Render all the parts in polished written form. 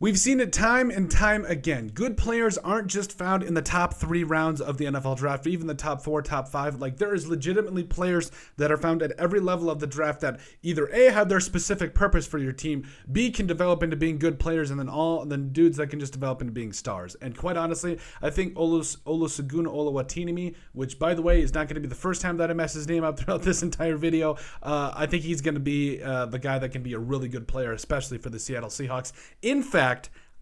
We've seen it time and time again. Good players aren't just found in the top 3 rounds of the NFL draft, or even the top 4, top 5. Like, there is legitimately players that are found at every level of the draft that either A, have their specific purpose for your team, B, can develop into being good players, and then dudes that can just develop into being stars. And quite honestly, I think Olusegun Oluwatimi, which by the way is not going to be the first time that I mess his name up throughout this entire video, I think he's going to be the guy that can be a really good player, especially for the Seattle Seahawks. In fact,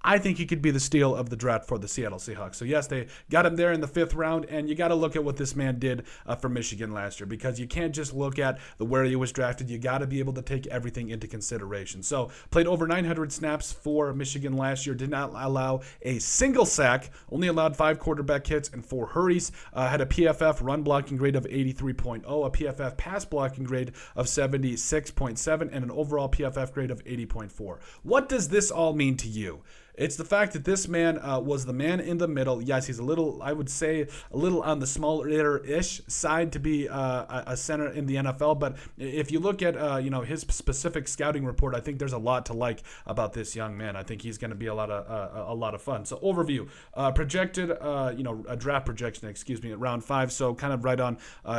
I think he could be the steal of the draft for the Seattle Seahawks. So yes, they got him there in the 5th round, and you got to look at what this man did for Michigan last year, because you can't just look at where he was drafted. You got to be able to take everything into consideration. So played over 900 snaps for Michigan last year, did not allow a single sack, only allowed 5 quarterback hits and 4 hurries, had a PFF run blocking grade of 83.0, a PFF pass blocking grade of 76.7, and an overall PFF grade of 80.4. What does this all mean to you? It's the fact that this man was the man in the middle. Yes, he's a little, I would say, a little on the smaller-ish side to be a center in the NFL. But if you look at his specific scouting report, I think there's a lot to like about this young man. I think he's going to be a lot of fun. So overview, projected, a draft projection, at round 5. So kind of right on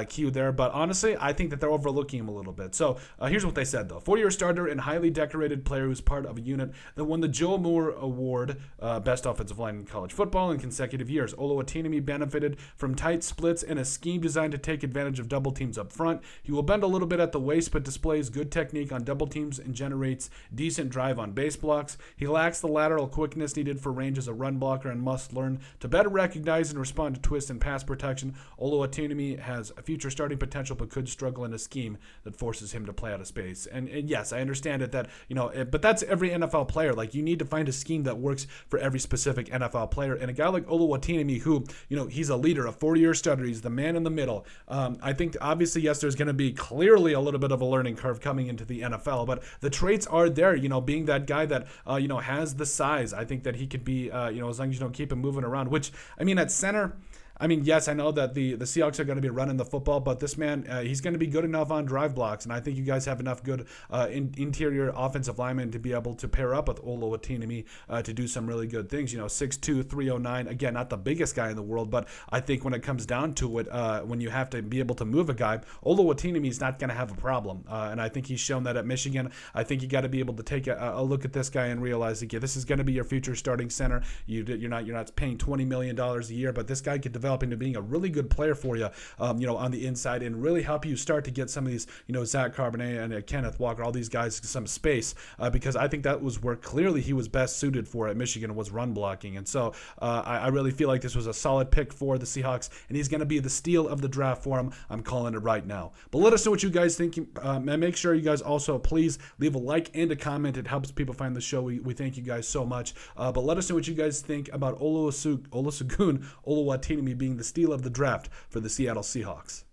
cue there. But honestly, I think that they're overlooking him a little bit. So here's what they said though: 4-year starter and highly decorated player who's part of a unit that won the Joe Moore Award. Best offensive line in college football in consecutive years. Oluwatimi benefited from tight splits and a scheme designed to take advantage of double teams up front. He will bend a little bit at the waist, but displays good technique on double teams and generates decent drive on base blocks. He lacks the lateral quickness needed for range as a run blocker and must learn to better recognize and respond to twists and pass protection. Oluwatimi has a future starting potential, but could struggle in a scheme that forces him to play out of space. And yes, I understand it that, but that's every NFL player. Like, you need to find a scheme that works for every specific NFL player. And a guy like Oluwatimi, who, he's a leader, a 4-year starter, he's the man in the middle. I think obviously, yes, there's going to be clearly a little bit of a learning curve coming into the NFL, but the traits are there, being that guy that, has the size. I think that he could be, as long as you don't keep him moving around, which, at center, yes, I know that the Seahawks are going to be running the football, but this man, he's going to be good enough on drive blocks, and I think you guys have enough good interior offensive linemen to be able to pair up with Oluwatimi to do some really good things. 6'2", 309, again, not the biggest guy in the world, but I think when it comes down to it, when you have to be able to move a guy, Oluwatimi is not going to have a problem, and I think he's shown that at Michigan. I think you got to be able to take a look at this guy and realize, okay, this is going to be your future starting center. You're not paying $20 million a year, but this guy could develop into being a really good player for you, on the inside, and really help you start to get some of these, Zach Charbonnet and Kenneth Walker, all these guys, some space, because I think that was where clearly he was best suited for at Michigan, was run blocking. And so I really feel like this was a solid pick for the Seahawks, and he's going to be the steal of the draft for him. I'm calling it right now. But let us know what you guys think, and make sure you guys also please leave a like and a comment. It helps people find the show. We thank you guys so much. But let us know what you guys think about Olusegun Oluwatimi being the steal of the draft for the Seattle Seahawks.